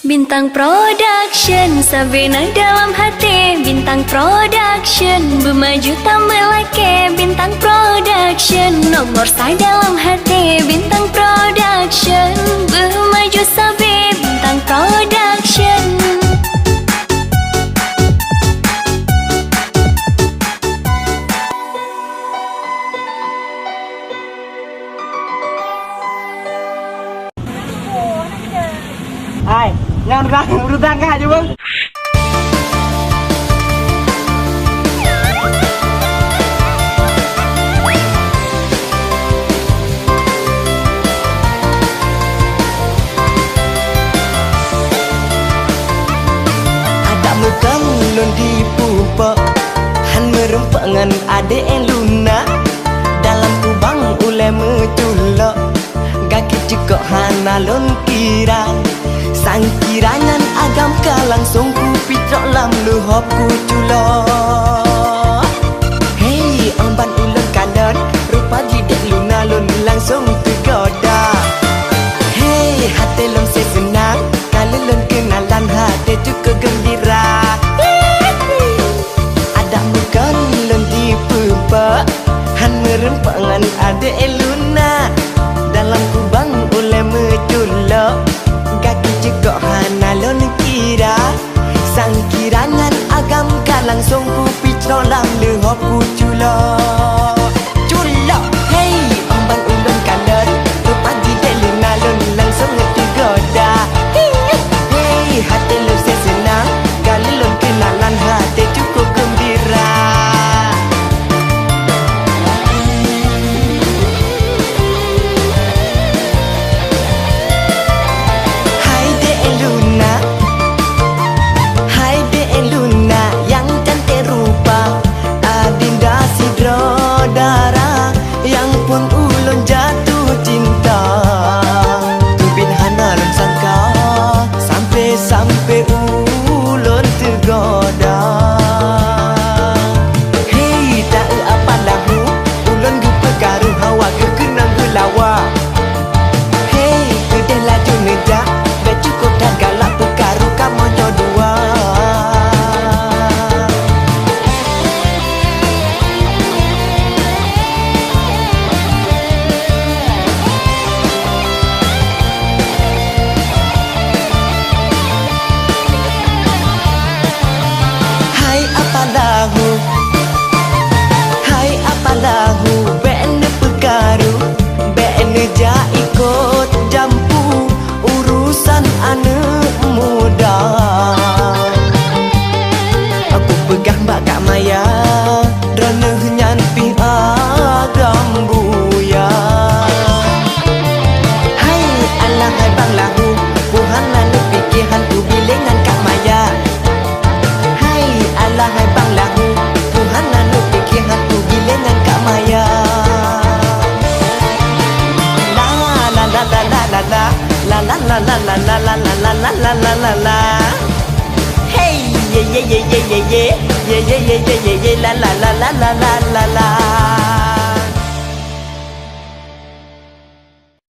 Bintang Production, Sabina dalam hati. Bintang Production, bermaju tak melake. Bintang Production, nomor saya dalam hati. Bintang Production, bermaju sabi. Bintang Production. Ai, ngang urutang ka aja bang. Ada mukam lon di pupa, han merempak ngan ade Luna. Dalam kubang ule metulok, gaki cekok hana lon kira. Sang kirangan agam ka langsung ku pitrok lam luhop ku culo. Hey, amban ulun kanan, rupa jidek Luna lun langsung tergoda. Hey, hati lun senang, kalau lun kenalan hati cukup gembira. Ada bukan lun di pupa, han merempak ngan adek Luna. Dalam kubang ule meculok, kaki cekok hana lon kira. Sang kirangan agam ka langsung ku pitrok lam lehop ku culo. Culo, hey, amban ulun kanan, rupa jidek Luna lon langsung tergoda. Hey, hati lun senang, kali lun kenalan hati cukup gembira. Sampai ulun tergoda. Hei, tak apa lahu, ulun gu pegaruh hawa ke kenang gelawa. Hei, kedeh laju nejak, dah cukup dah galak pegaruh kamu dua. Hai apa lahu, bene pegaruh, bene ja ikut jampu urusan anak muda. Aku pegang bakak maya, droneh nyampi agam buya. Hai alah hai bang lahu, puhan lalu pikiran ku bilingan kak maya. Hai alah hai bang lahu, Tuhan lalu pikiran ku bilingan kak maya. La la la la la la la la la la la la la la la la la la la la. Hey ye ye ye ye ye ye ye ye ye ye ye ye la la la la la la la la.